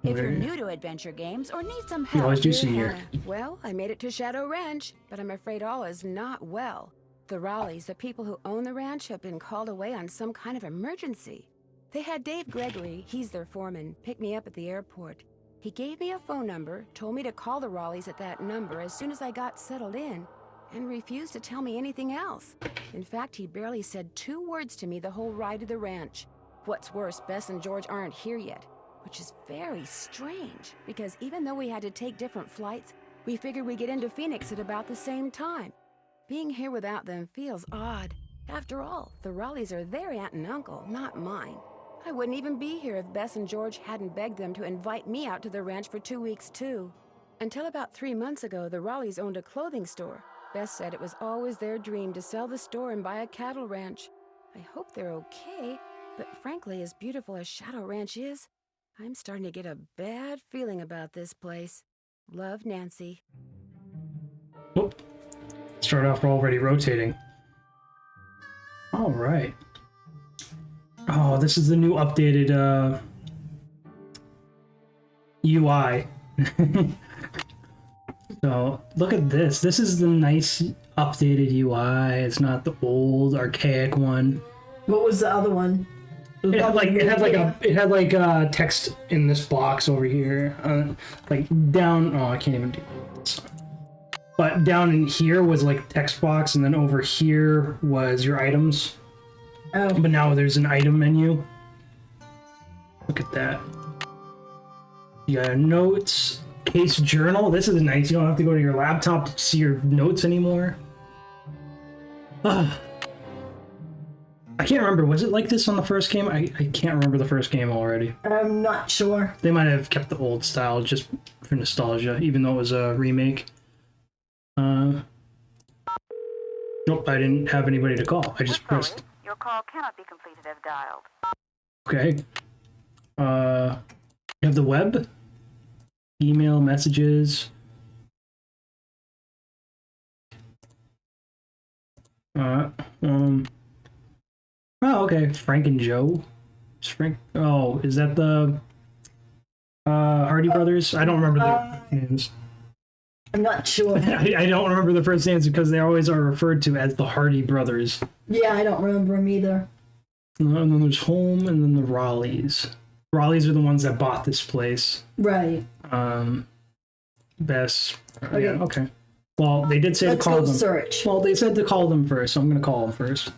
If you're new to adventure games or need some You help, always do dear see here. Hannah. Well, I made it to Shadow Ranch, but I'm afraid all is not well. The Raleighs, the people who own the ranch, have been called away on some kind of emergency. They had Dave Gregory, he's their foreman, pick me up at the airport. He gave me a phone number, told me to call the Raleighs at that number as soon as I got settled in, and refused to tell me anything else. In fact, he barely said 2 words to me the whole ride to the ranch. What's worse, Bess and George aren't here yet, which is very strange, because even though we had to take different flights, we figured we'd get into Phoenix at about the same time. Being here without them feels odd. After all, the Raleighs are their aunt and uncle, not mine. I wouldn't even be here if Bess and George hadn't begged them to invite me out to the ranch for 2 weeks, too. Until about 3 months ago, the Raleighs owned a clothing store. Bess said it was always their dream to sell the store and buy a cattle ranch. I hope they're okay, but frankly, as beautiful as Shadow Ranch is, I'm starting to get a bad feeling about this place. Love, Nancy. Oh, start off, we're already rotating. All right. Oh, this is the new updated UI. So look at this. This is the nice updated UI. It's not the old archaic one. What was the other one? It had like text in this box over here, like down. Oh, I can't even do this. But down in here was like text box, and then over here was your items. Oh. But now there's an item menu. Look at that. You got notes, case journal. This is nice. You don't have to go to your laptop to see your notes anymore. Ugh. I can't remember. Was it like this on the first game? I can't remember the first game already. I'm not sure. They might have kept the old style just for nostalgia, even though it was a remake. Nope, I didn't have anybody to call. I just pressed. Your call cannot be completed as dialed. Okay. You have the web, email, messages. Oh, okay. Frank and Joe. Is Frank? Oh, is that the Hardy Brothers? I don't remember their names. I'm not sure. I don't remember the first names because they always are referred to as the Hardy Brothers. Yeah, I don't remember them either. And then there's Home, and then the Raleighs. Raleighs are the ones that bought this place. Right. Bess. Okay. Yeah, okay. Well, they did say Let's to call go them. search. Well, they said to call them first, so I'm going to call them first.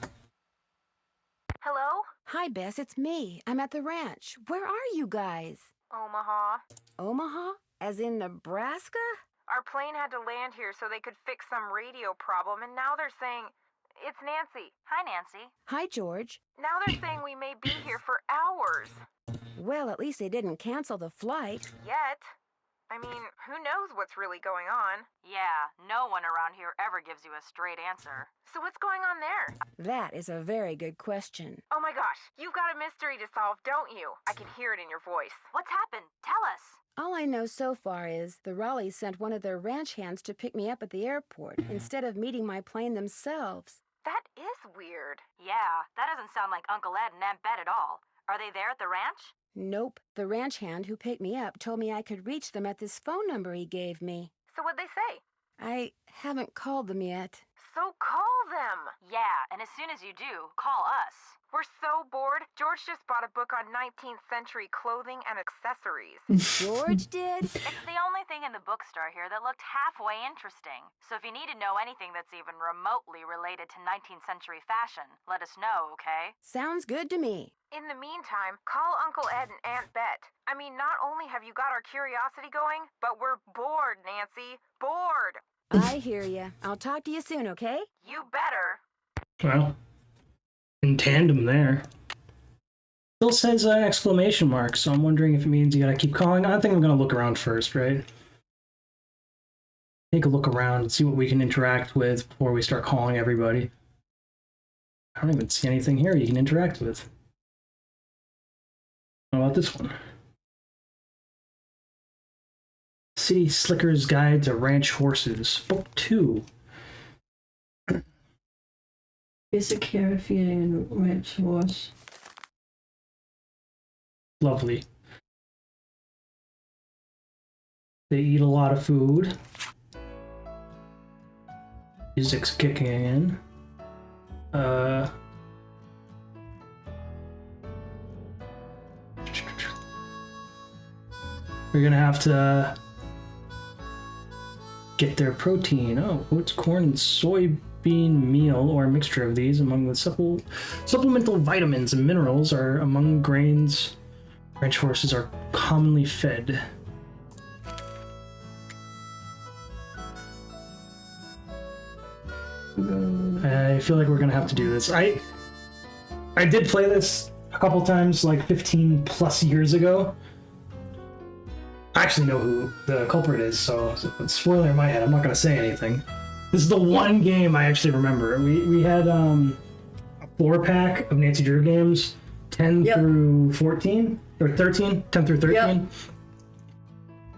Hello? Hi, Bess, it's me. I'm at the ranch. Where are you guys? Omaha. Omaha? As in Nebraska? Our plane had to land here so they could fix some radio problem, and now they're saying... It's Nancy. Hi, Nancy. Hi, George. Now they're saying we may be here for hours. Well, at least they didn't cancel the flight. Yet. I mean, who knows what's really going on? Yeah, no one around here ever gives you a straight answer. So what's going on there? That is a very good question. Oh my gosh, you've got a mystery to solve, don't you? I can hear it in your voice. What's happened? Tell us. All I know so far is the Raleighs sent one of their ranch hands to pick me up at the airport instead of meeting my plane themselves. That is weird. Yeah, that doesn't sound like Uncle Ed and Aunt Bet at all. Are they there at the ranch? Nope. The ranch hand who picked me up told me I could reach them at this phone number he gave me. So what'd they say? I haven't called them yet. So call them! Yeah, and as soon as you do, call us. We're so bored. George just bought a book on 19th century clothing and accessories. George did? It's the only thing in the bookstore here that looked halfway interesting. So if you need to know anything that's even remotely related to 19th century fashion, let us know, okay? Sounds good to me. In the meantime, call Uncle Ed and Aunt Bet. I mean, not only have you got our curiosity going, but we're bored, Nancy. Bored! I hear ya. I'll talk to you soon, okay? You better. Well, in tandem there. Still says exclamation mark, so I'm wondering if it means you gotta keep calling. I think I'm gonna look around first, right? Take a look around and see what we can interact with before we start calling everybody. I don't even see anything here you can interact with. How about this one? City Slicker's Guide to Ranch Horses, Book 2. Basic care, feeding, and ranch horse. Lovely. They eat a lot of food. Music's kicking in. We're gonna have to get their protein. Oh, oats, corn, and soybean meal, or a mixture of these, among the supplemental vitamins and minerals, are among grains ranch horses are commonly fed. I feel like we're gonna have to do this. I did play this a couple times, like 15 plus years ago. I actually know who the culprit is, so spoiler in my head, I'm not gonna say anything. This is the one game I actually remember. We had a 4-pack of Nancy Drew games, 10 through 14, or 13, 10 through 13. Yep.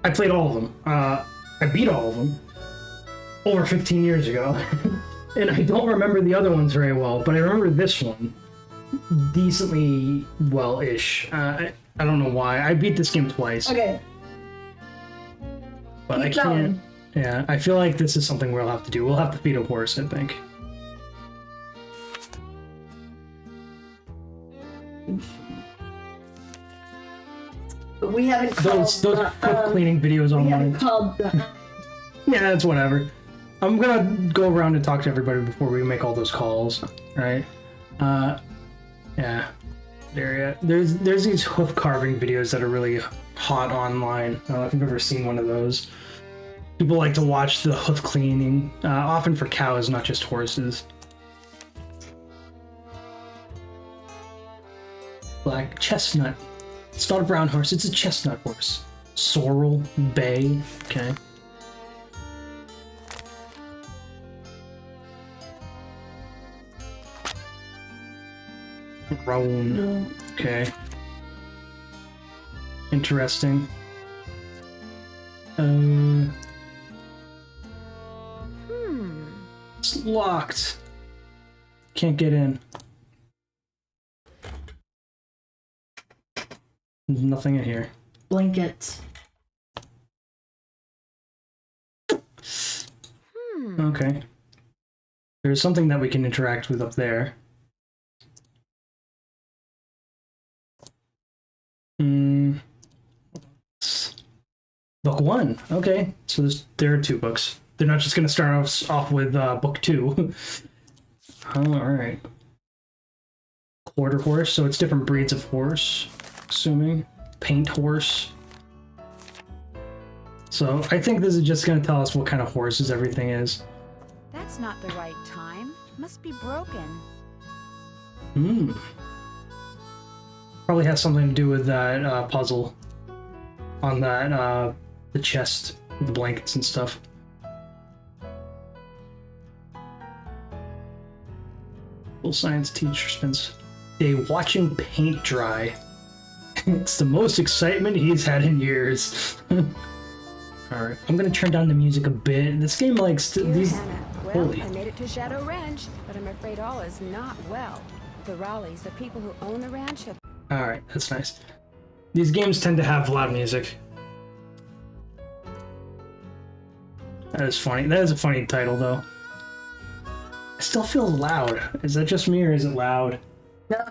I played all of them. I beat all of them over 15 years ago. And I don't remember the other ones very well, but I remember this one decently well-ish. I don't know why. I beat this game twice. Okay. But I can't. Yeah, I feel like this is something we'll have to do. We'll have to feed a horse, I think. But we haven't those quick cleaning videos online. We haven't called the... Yeah, it's whatever. I'm gonna go around and talk to everybody before we make all those calls, right? Yeah. There's these hoof carving videos that are really hot online. I don't know if you've ever seen one of those. People like to watch the hoof cleaning, often for cows, not just horses. Black chestnut. It's not a brown horse, it's a chestnut horse. Sorrel, bay, okay. Roan, okay. Interesting. It's locked. Can't get in. There's nothing in here. Blankets. Okay. There's something that we can interact with up there. Book 1. Okay, so there are 2 books. They're not just going to start us off with book 2. All right. Quarter horse, so it's different breeds of horse, assuming. Paint horse. So I think this is just going to tell us what kind of horses everything is. That's not the right time. Must be broken. Probably has something to do with that puzzle on that the chest with the blankets and stuff. Full science teacher spends day watching paint dry. It's the most excitement he's had in years. Alright, I'm gonna turn down the music a bit. This game likes these. Hannah. Well, Holy. I made it to Shadow Ranch, but I'm afraid all is not well. The Raleighs, the people who own the ranch, have... Alright, that's nice. These games tend to have loud music. That is funny. That is a funny title, though. It still feels loud. Is that just me, or is it loud? No.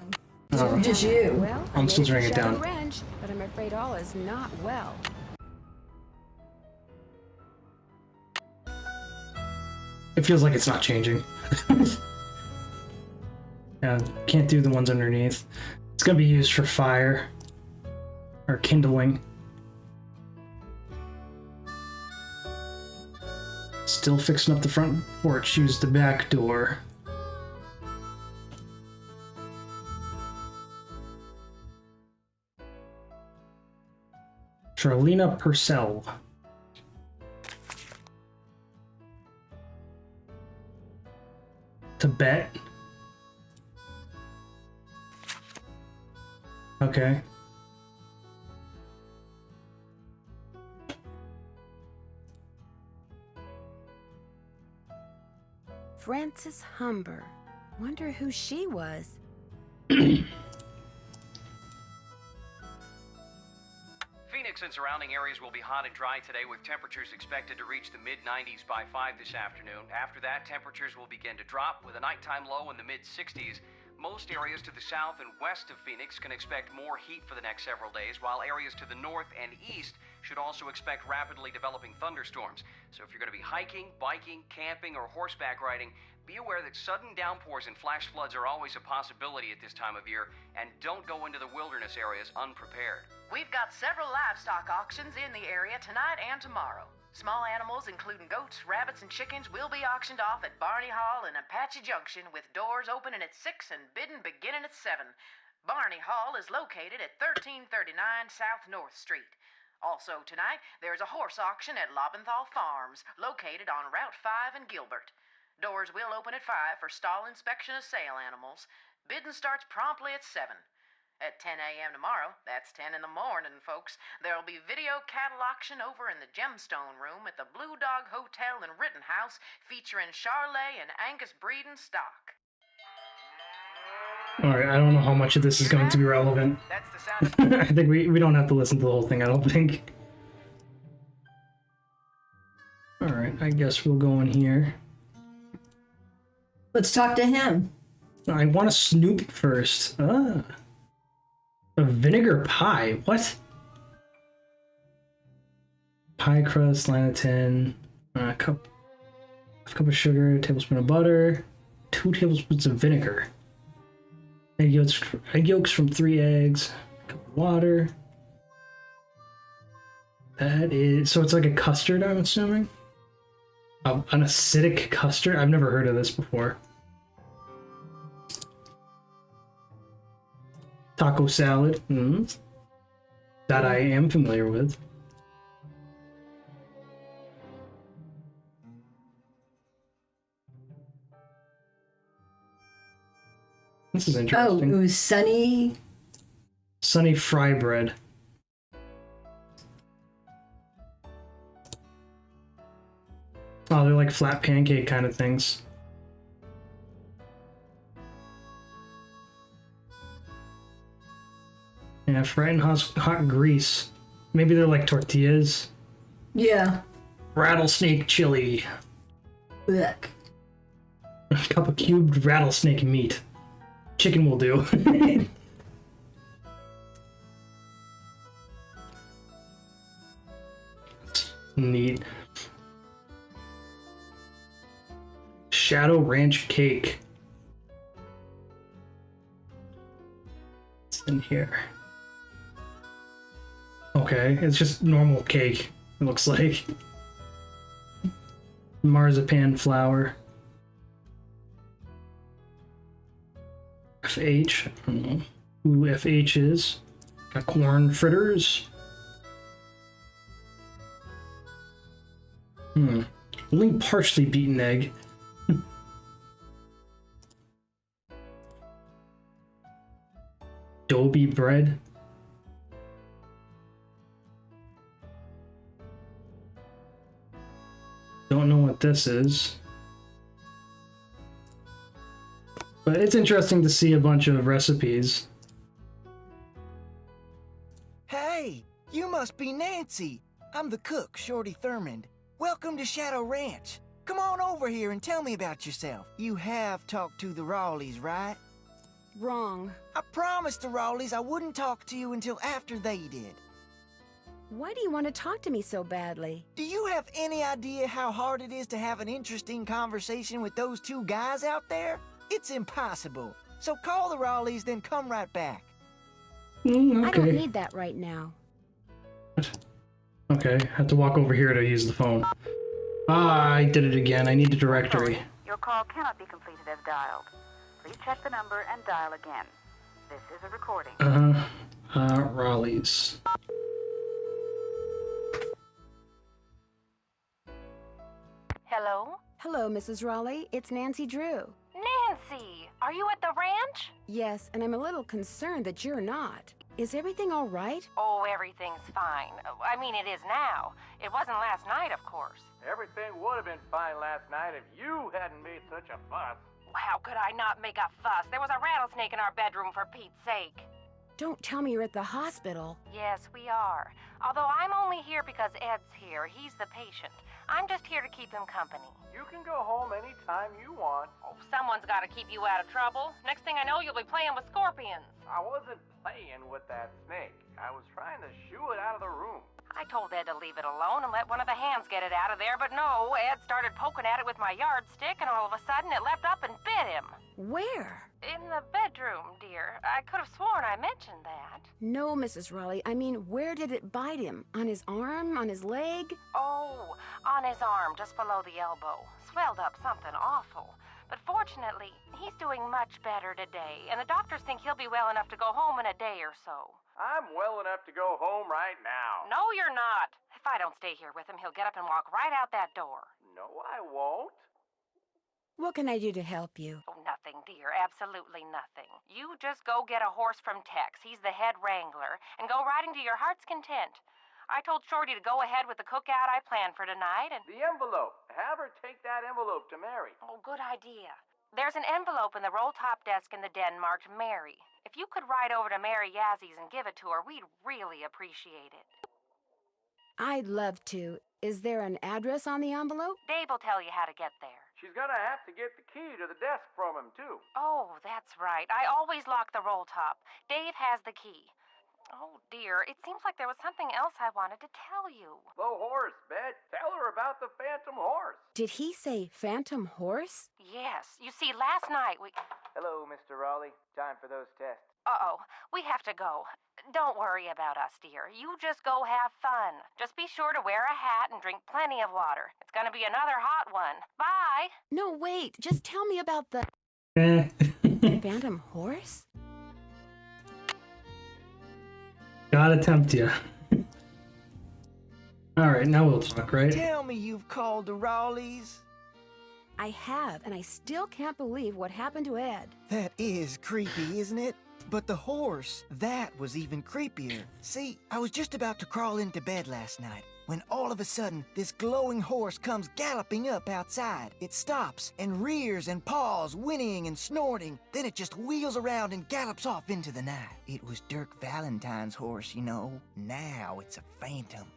Just you. Well, I I'm made still it to turning it Shadow down. Ranch, but I'm afraid all is not well. It feels like it's not changing. Yeah, can't do the ones underneath. It's gonna be used for fire. Or kindling. Still fixing up the front porch. Use the back door. Charlena Purcell. Tibet. Okay. Frances Humber. Wonder who she was. Phoenix Phoenix and surrounding areas will be hot and dry today, with temperatures expected to reach the mid-90s by 5 this afternoon. After that, temperatures will begin to drop, with a nighttime low in the mid-60s. Most areas to the south and west of Phoenix can expect more heat for the next several days, while areas to the north and east should also expect rapidly developing thunderstorms. So if you're going to be hiking, biking, camping, or horseback riding, be aware that sudden downpours and flash floods are always a possibility at this time of year, and don't go into the wilderness areas unprepared. We've got several livestock auctions in the area tonight and tomorrow. Small animals, including goats, rabbits, and chickens, will be auctioned off at Barney Hall in Apache Junction, with doors opening at 6 and bidding beginning at 7. Barney Hall is located at 1339 South North Street. Also tonight, there's a horse auction at Lobenthal Farms, located on Route 5 in Gilbert. Doors will open at 5 for stall inspection of sale animals. Bidding starts promptly at 7. At 10 a.m. tomorrow, that's 10 in the morning, folks, there'll be video cattle auction over in the Gemstone Room at the Blue Dog Hotel in Rittenhouse, featuring Charolais and Angus breeding stock. Alright, I don't know how much of this is going to be relevant. That's the sound of I think we don't have to listen to the whole thing, I don't think. Alright, I guess we'll go in here. Let's talk to him. I want to snoop first. Ah. A vinegar pie. What? Pie crust, lanolin, a cup of sugar, a tablespoon of butter, 2 tablespoons of vinegar. Egg yolks from 3 eggs, a cup of water. That is... So it's like a custard, I'm assuming? An acidic custard? I've never heard of this before. Taco salad. That I am familiar with. This is Oh, it interesting. was Sunny. Sunny fry bread. Oh, they're like flat pancake kind of things. Yeah, fried in hot grease. Maybe they're like tortillas. Yeah. Rattlesnake chili. Look. A cup of cubed rattlesnake meat. Chicken will do. Neat. Shadow Ranch cake. It's in here. Okay, it's just normal cake, it looks like. Marzipan flour. FH. I don't know who FH is. Got corn fritters. Only partially beaten egg. Adobe bread. Don't know what this is. But it's interesting to see a bunch of recipes. Hey, you must be Nancy. I'm the cook, Shorty Thurmond. Welcome to Shadow Ranch. Come on over here and tell me about yourself. You have talked to the Rawleys, right? Wrong. I promised the Rawleys I wouldn't talk to you until after they did. Why do you want to talk to me so badly? Do you have any idea how hard it is to have an interesting conversation with those 2 guys out there? It's impossible. So call the Rawleys, then come right back. I don't Okay. need that right now. Okay, I have to walk over here to use the phone. Ah, I did it again. I need the directory. Your call cannot be completed as dialed. Please check the number and dial again. This is a recording. Raleigh's. Hello? Hello, Mrs. Raleigh. It's Nancy Drew. Nancy! Are you at the ranch? Yes, and I'm a little concerned that you're not. Is everything all right? Oh, everything's fine. I mean, it is now. It wasn't last night, of course. Everything would have been fine last night if you hadn't made such a fuss. How could I not make a fuss? There was a rattlesnake in our bedroom, for Pete's sake. Don't tell me you're at the hospital. Yes, we are. Although I'm only here because Ed's here. He's the patient. I'm just here to keep him company. You can go home anytime you want. Oh, someone's got to keep you out of trouble. Next thing I know, you'll be playing with scorpions. I wasn't playing with that snake. I was trying to shoo it out of the room. I told Ed to leave it alone and let one of the hands get it out of there, but no, Ed started poking at it with my yardstick, and all of a sudden it leapt up and bit him. Where? In the bedroom, dear. I could have sworn I mentioned that. No, Mrs. Raleigh. I mean, where did it bite him? On his arm? On his leg? Oh, on his arm, just below the elbow. Swelled up something awful. But fortunately, he's doing much better today, and the doctors think he'll be well enough to go home in a day or so. I'm well enough to go home right now. No, you're not. If I don't stay here with him, he'll get up and walk right out that door. No, I won't. What can I do to help you? Oh, nothing, dear. Absolutely nothing. You just go get a horse from Tex. He's the head wrangler, and go riding to your heart's content. I told Shorty to go ahead with the cookout I planned for tonight, and... The envelope. Have her take that envelope to Mary. Oh, good idea. There's an envelope in the roll-top desk in the den marked Mary. If you could ride over to Mary Yazzie and give it to her, we'd really appreciate it. I'd love to. Is there an address on the envelope? Dave will tell you how to get there. She's gonna have to get the key to the desk from him, too. Oh, that's right. I always lock the roll-top. Dave has the key. Oh, dear. It seems like there was something else I wanted to tell you. The horse, Bet. Tell her about the phantom horse. Did he say phantom horse? Yes. You see, last night we... Hello, Mr. Raleigh. Time for those tests. Uh-oh. We have to go. Don't worry about us, dear. You just go have fun. Just be sure to wear a hat and drink plenty of water. It's gonna be another hot one. Bye! No, wait. Just tell me about the phantom horse? Gotta tempt you. Alright, now we'll talk, right? Tell me you've called the Raleighs. I have, and I still can't believe what happened to Ed. That is creepy, isn't it? But the horse, that was even creepier. See, I was just about to crawl into bed last night when all of a sudden this glowing horse comes galloping up outside. It stops and rears and paws, whinnying and snorting. Then it just wheels around and gallops off into the night. It was Dirk Valentine's horse, you know. Now it's a phantom.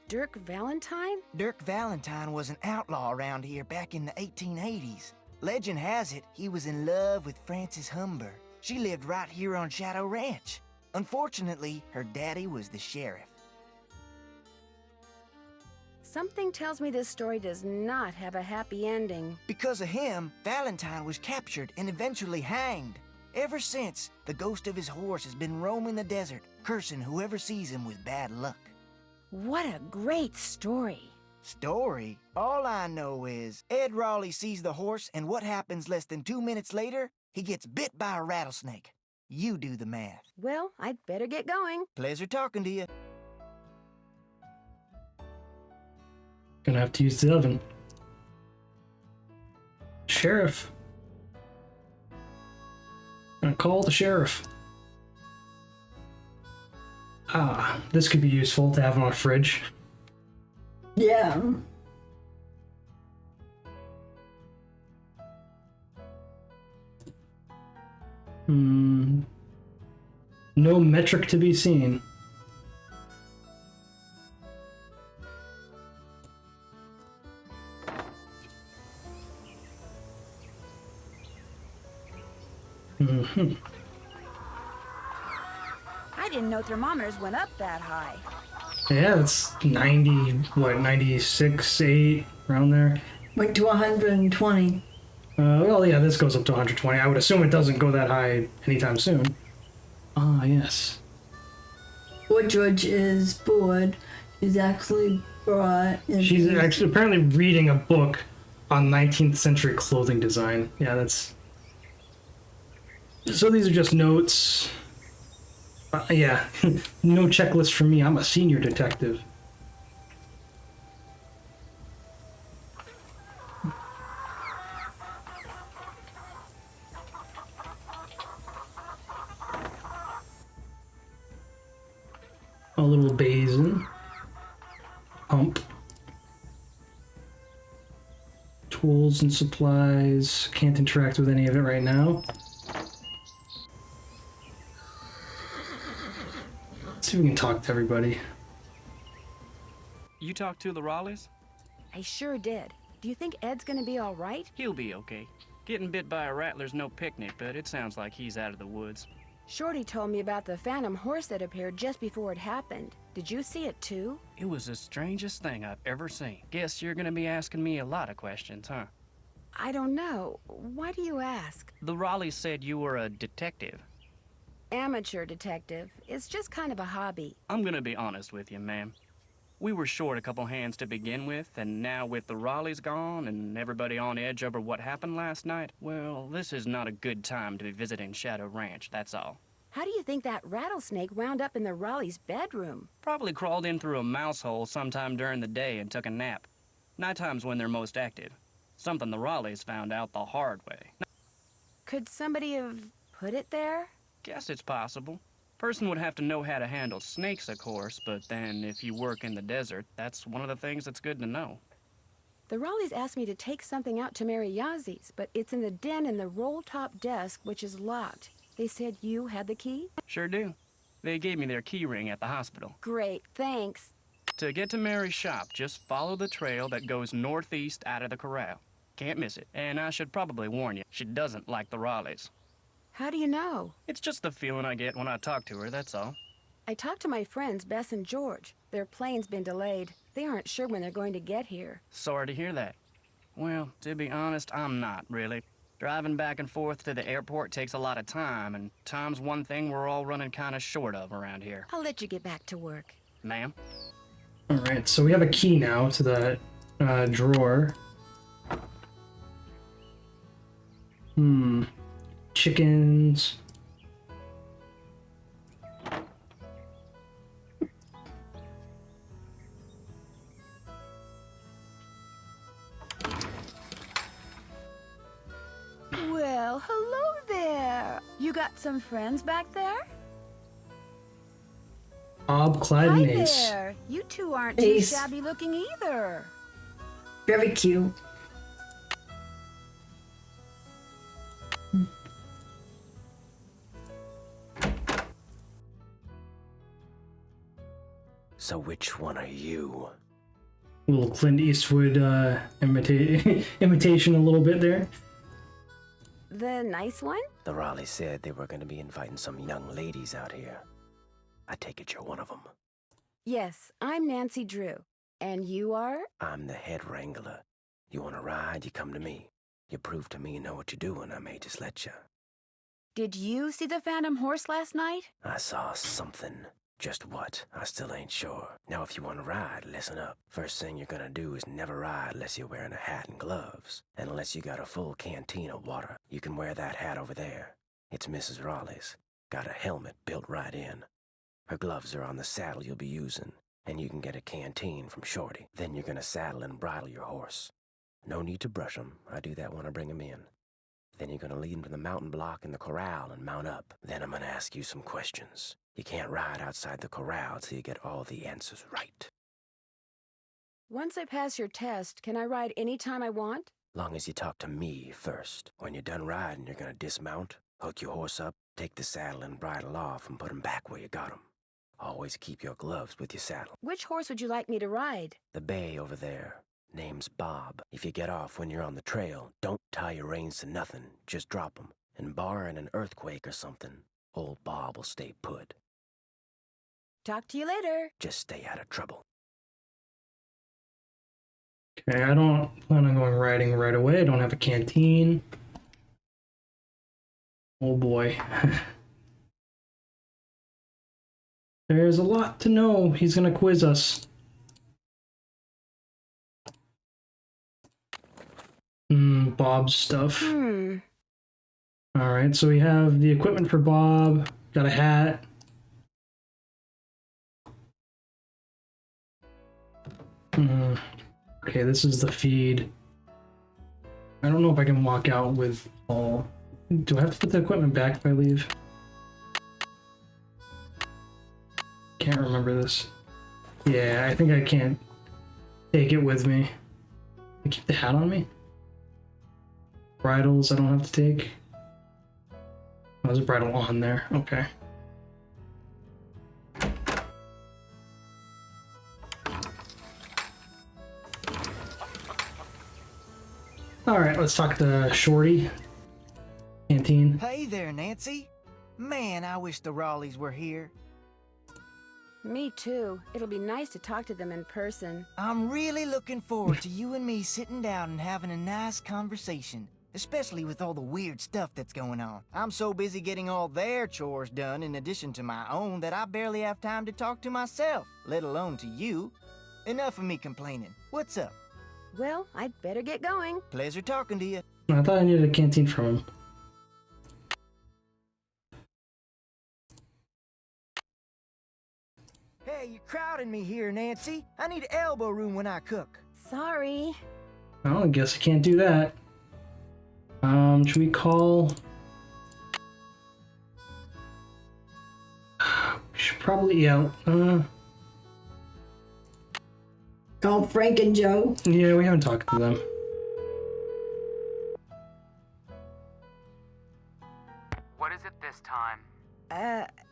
Dirk Valentine? Dirk Valentine was an outlaw around here back in the 1880s. Legend has it he was in love with Frances Humber. She lived right here on Shadow Ranch. Unfortunately, her daddy was the sheriff. Something tells me this story does not have a happy ending. Because of him, Valentine was captured and eventually hanged. Ever since, the ghost of his horse has been roaming the desert, cursing whoever sees him with bad luck. What a great story. Story? All I know is Ed Raleigh sees the horse, and what happens less than 2 minutes later? He gets bit by a rattlesnake. You do the math. Well, I'd better get going. Pleasure talking to you. Gonna have to use the oven. Sheriff. Gonna call the sheriff. Ah, this could be useful to have on a fridge. Yeah. No metric to be seen. I didn't know thermometers went up that high. Yeah, it's 90, what, 96, 8, around there. Went to 120. Well, yeah, this goes up to 120. I would assume it doesn't go that high anytime soon. Ah, yes. Woodridge is bored. She's actually brought... She's actually apparently reading a book on 19th century clothing design. Yeah, that's... So these are just notes. Yeah, no checklist for me. I'm a senior detective. A little basin. Pump. Tools and supplies. Can't interact with any of it right now. Let's see if we can talk to everybody. You talked to the Raleighs? I sure did. Do you think Ed's gonna be all right? He'll be okay. Getting bit by a rattler's no picnic, but it sounds like he's out of the woods. Shorty told me about the phantom horse that appeared just before it happened. Did you see it too? It was the strangest thing I've ever seen. Guess you're gonna be asking me a lot of questions, huh? I don't know. Why do you ask? The Raleighs said you were a detective. Amateur detective. It's just kind of a hobby. I'm gonna be honest with you, ma'am. We were short a couple hands to begin with, and now with the Raleighs gone and everybody on edge over what happened last night, well, this is not a good time to be visiting Shadow Ranch, that's all. How do you think that rattlesnake wound up in the Raleigh's bedroom? Probably crawled in through a mouse hole sometime during the day and took a nap. Nighttime's when they're most active. Something the Raleighs found out the hard way. Could somebody have put it there? Guess it's possible. Person would have to know how to handle snakes, of course, but then if you work in the desert, that's one of the things that's good to know. The Raleighs asked me to take something out to Mary Yazi's, but it's in the den in the roll-top desk, which is locked. They said you had the key? Sure do. They gave me their key ring at the hospital. Great, thanks. To get to Mary's shop, just follow the trail that goes northeast out of the corral. Can't miss it. And I should probably warn you, she doesn't like the Raleighs. How do you know? It's just the feeling I get when I talk to her, that's all. I talked to my friends, Bess and George. Their plane's been delayed. They aren't sure when they're going to get here. Sorry to hear that. Well, to be honest, I'm not, really. Driving back and forth to the airport takes a lot of time, and time's one thing we're all running kind of short of around here. I'll let you get back to work. Ma'am? Alright, so we have a key now to the drawer. Chickens. Well, hello there. You got some friends back there? Bob, Clyde, Hi and Ace. there. You two aren't Ace. too shabby looking either. Very cute. So which one are you? Little Clint Eastwood imitation a little bit there. The nice one? The Raleigh said they were going to be inviting some young ladies out here. I take it you're one of them. Yes, I'm Nancy Drew. And you are? I'm the head wrangler. You want to ride, you come to me. You prove to me you know what you're doing, I may just let you. Did you see the phantom horse last night? I saw something. Just what? I still ain't sure. Now if you want to ride, listen up. First thing you're gonna do is never ride unless you're wearing a hat and gloves. And unless you got a full canteen of water. You can wear that hat over there. It's Mrs. Raleigh's. Got a helmet built right in. Her gloves are on the saddle you'll be using. And you can get a canteen from Shorty. Then you're gonna saddle and bridle your horse. No need to brush him. I do that when I bring him in. Then you're gonna lead him to the mountain block in the corral and mount up. Then I'm gonna ask you some questions. You can't ride outside the corral till you get all the answers right. Once I pass your test, can I ride any time I want? Long as you talk to me first. When you're done riding, you're gonna dismount, hook your horse up, take the saddle and bridle off and put him back where you got him. Always keep your gloves with your saddle. Which horse would you like me to ride? The bay over there. Name's Bob. If you get off when you're on the trail, don't tie your reins to nothing. Just drop 'em. And barring an earthquake or something, old Bob will stay put. Talk to you later. Just stay out of trouble. Okay, I don't plan on going riding right away. I don't have a canteen. Oh boy. There's a lot to know. He's gonna quiz us. Bob's stuff. Alright, so we have the equipment for Bob. Got a hat. Okay, this is the feed. I don't know if I can walk out with all. Do I have to put the equipment back if I leave? Can't remember this. Yeah, I think I can't take it with me. I keep the hat on me? Bridles I don't have to take. Oh, there's a bridle on there. Okay. All right, let's talk to Shorty. Canteen. Hey there, Nancy. Man, I wish the Raleighs were here. Me too. It'll be nice to talk to them in person. I'm really looking forward to you and me sitting down and having a nice conversation, especially with all the weird stuff that's going on. I'm so busy getting all their chores done in addition to my own that I barely have time to talk to myself, let alone to you. Enough of me complaining. What's up? Well, I'd better get going. Pleasure talking to you. I thought I needed a canteen from him. Hey, you're crowding me here, Nancy. I need elbow room when I cook. Sorry. Well, I guess I can't do that. Should we call? We should probably, yeah. Call Frank and Joe. Yeah, we haven't talked to them. What is it this time?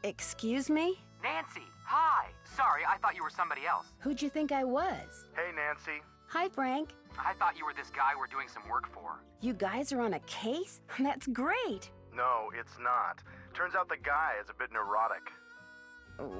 Excuse me? Nancy, hi. Sorry, I thought you were somebody else. Who'd you think I was? Hey, Nancy. Hi, Frank. I thought you were this guy we're doing some work for. You guys are on a case? That's great. No, it's not. Turns out the guy is a bit neurotic.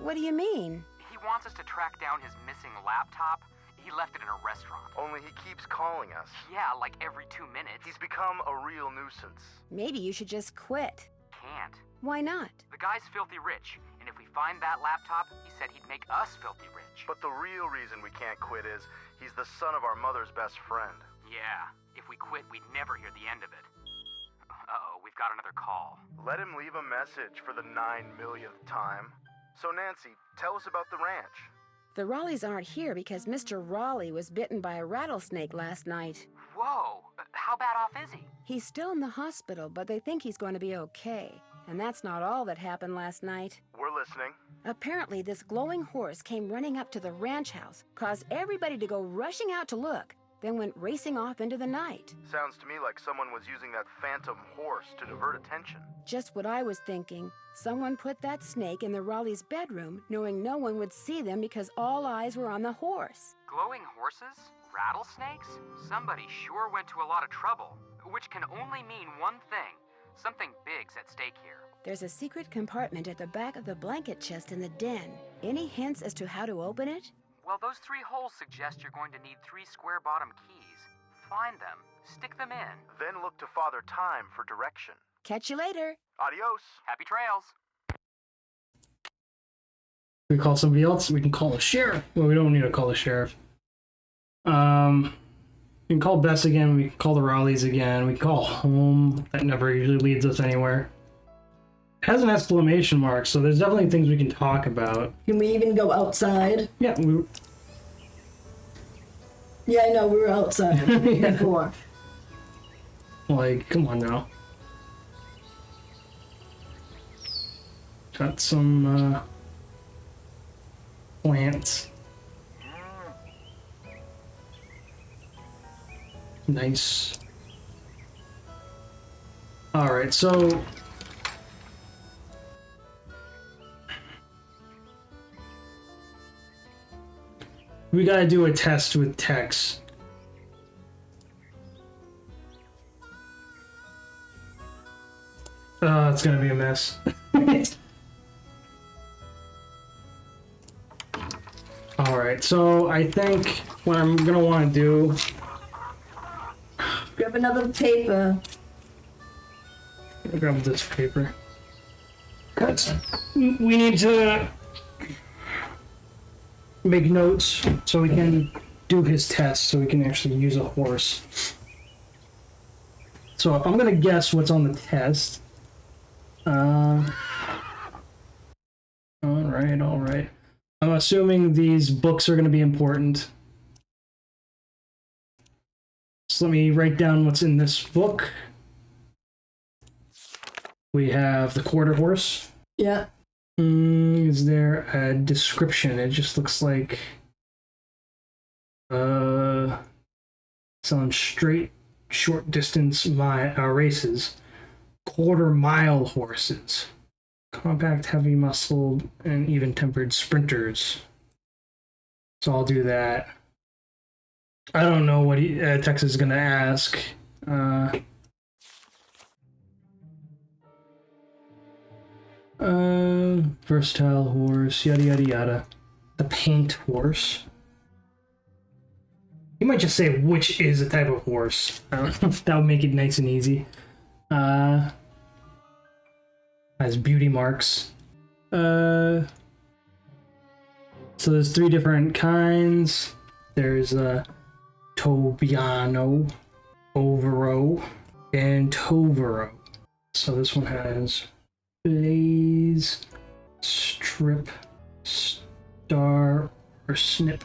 What do you mean? He wants us to track down his missing laptop. He left it in a restaurant. Only he keeps calling us. Yeah, like every 2 minutes. He's become a real nuisance. Maybe you should just quit. Can't. Why not? The guy's filthy rich, and if we find that laptop, he said he'd make us filthy rich. But the real reason we can't quit is he's the son of our mother's best friend. Yeah, if we quit, we'd never hear the end of it. Uh-oh, we've got another call. Let him leave a message for the 9,000,000th time. So Nancy, tell us about the ranch. The Raleighs aren't here because Mr. Raleigh was bitten by a rattlesnake last night. Whoa, how bad off is he? He's still in the hospital, but they think he's going to be okay. And that's not all that happened last night. We're listening. Apparently, this glowing horse came running up to the ranch house, caused everybody to go rushing out to look, then went racing off into the night. Sounds to me like someone was using that phantom horse to divert attention. Just what I was thinking. Someone put that snake in the Raleigh's bedroom, knowing no one would see them because all eyes were on the horse. Glowing horses? Rattlesnakes? Somebody sure went to a lot of trouble, which can only mean one thing. Something big's at stake here. There's a secret compartment at the back of the blanket chest in the den. Any hints as to how to open it? Well, those 3 holes suggest you're going to need 3 square-bottom keys. Find them, stick them in. Then look to Father Time for direction. Catch you later. Adios. Happy trails. We call somebody else. We can call the sheriff. Well, we don't need to call the sheriff. We can call Bess again. We can call the Raleighs again. We can call home. That never usually leads us anywhere. It has an exclamation mark, so there's definitely things we can talk about. Can we even go outside? Yeah, Yeah, I know, we were outside before. Like, come on now. Got some, plants. Nice. Alright, so... we gotta do a test with Tex. It's gonna be a mess. Alright, so I think what I'm gonna want to do... Grab another paper. I'll grab this paper. We need to make notes so we can do his test, so we can actually use a horse. So if I'm gonna guess what's on the test, alright. I'm assuming these books are gonna be important. So let me write down what's in this book. We have the quarter horse. Yeah. Is there a description? It just looks like some straight short distance races, quarter-mile horses, compact, heavy muscled, and even tempered sprinters. So I'll do that. I don't know what Texas is gonna ask. Versatile horse, yada yada yada. The paint horse. You might just say which is a type of horse. That would make it nice and easy. Has beauty marks. So there's 3 different kinds. There's Tobiano, Overo, and Tovero. So this one has Blaze, Strip, Star, or Snip.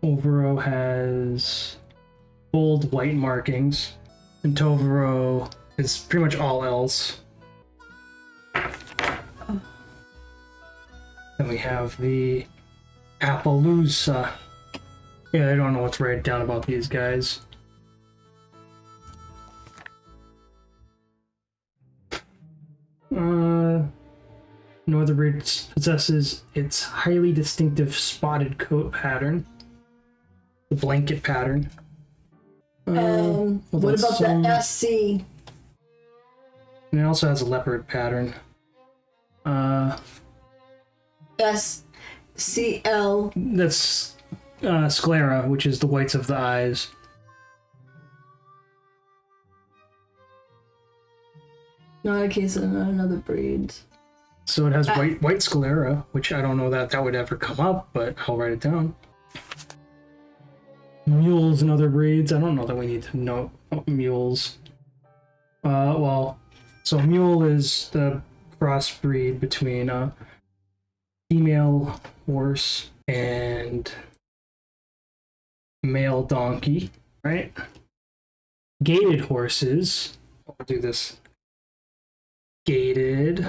Overo has bold white markings, and Tovero is pretty much all else. Then we have the Appaloosa. Yeah, I don't know what to write down about these guys. No other breed possesses its highly distinctive spotted coat pattern. The blanket pattern. What about the SC? And it also has a leopard pattern. SCL. That's sclera, which is the whites of the eyes. Not a case of another breed. So it has white sclera, which I don't know that would ever come up, but I'll write it down. Mules and other breeds. I don't know that we need to know mules. Well, so mule is the crossbreed between a female horse and male donkey, right? Gaited horses. I'll do this. Gaited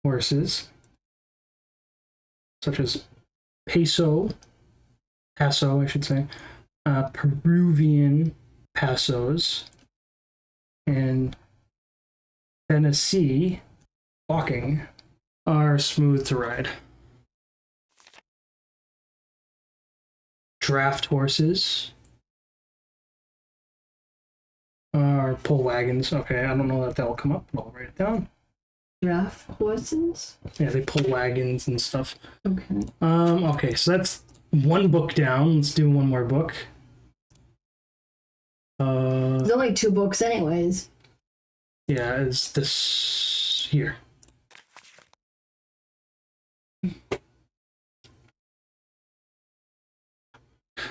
horses, such as Paso, I should say, Peruvian Pasos, and Tennessee walking are smooth to ride. Draft horses are pull wagons. Okay, I don't know that will come up, but I'll write it down. Draft horses? Yeah, they pull wagons and stuff. Okay. Okay, so that's one book down. Let's do one more book. There's only 2 books anyways. Yeah, it's this here.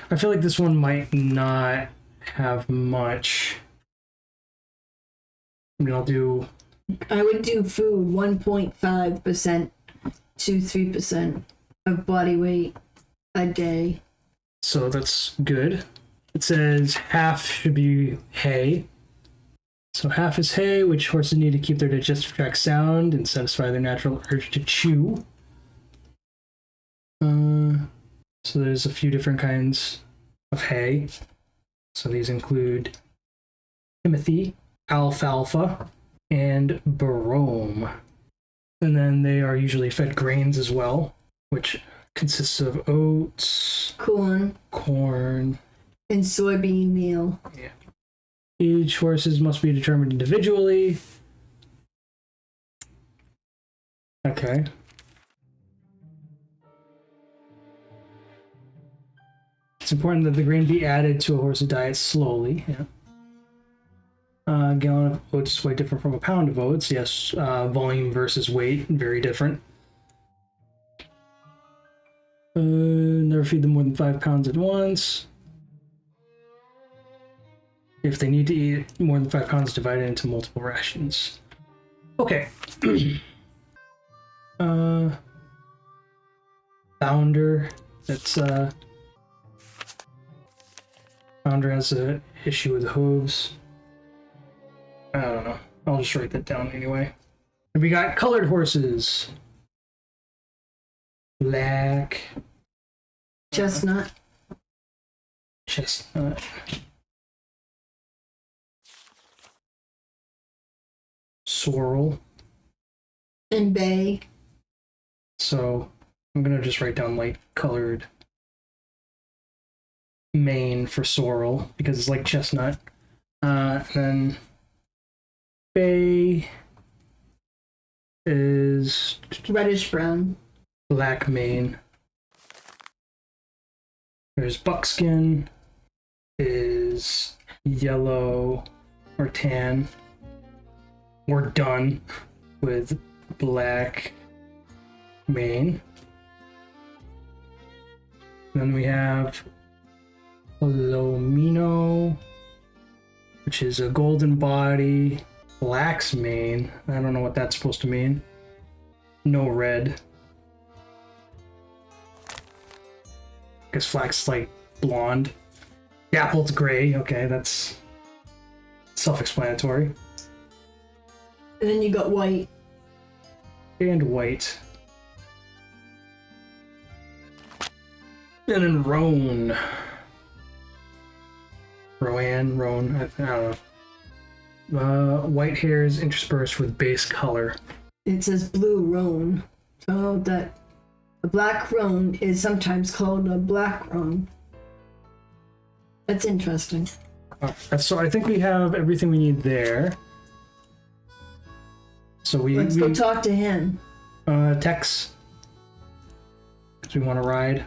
I feel like this one might not have much. I mean, I would do food 1.5% to 3% of body weight a day. So that's good. It says half should be hay. So half is hay, which horses need to keep their digestive tract sound and satisfy their natural urge to chew. So there's a few different kinds of hay. So these include Timothy, alfalfa, and brome. And then they are usually fed grains as well, which consists of oats, corn, and soybean meal. Yeah. Each horses must be determined individually. Okay. It's important that the grain be added to a horse's diet slowly. Yeah. A gallon of oats is way different from a pound of oats. Yes, volume versus weight, very different. Never feed them more than 5 pounds at once. If they need to eat more than 5 pounds, divide it into multiple rations. Okay. Founder. That's Founder has an issue with the hooves. I don't know. I'll just write that down anyway. And we got colored horses. Black. Chestnut. Sorrel. And bay. So I'm gonna just write down light colored mane for sorrel because it's like chestnut. Then bay is reddish brown. Black mane. There's buckskin is yellow or tan. We're done with black mane. Then we have Palomino, which is a golden body, flax mane. I don't know what that's supposed to mean. No red. Because flax is like blonde. Dappled's gray. Okay, that's self-explanatory. And then you got white. And white. And then roan. Roan, I don't know. White hairs interspersed with base color. It says blue roan. So that a black roan is sometimes called a black roan. That's interesting. So I think we have everything we need there. So Let's go talk to him. Tex. Because we want to ride.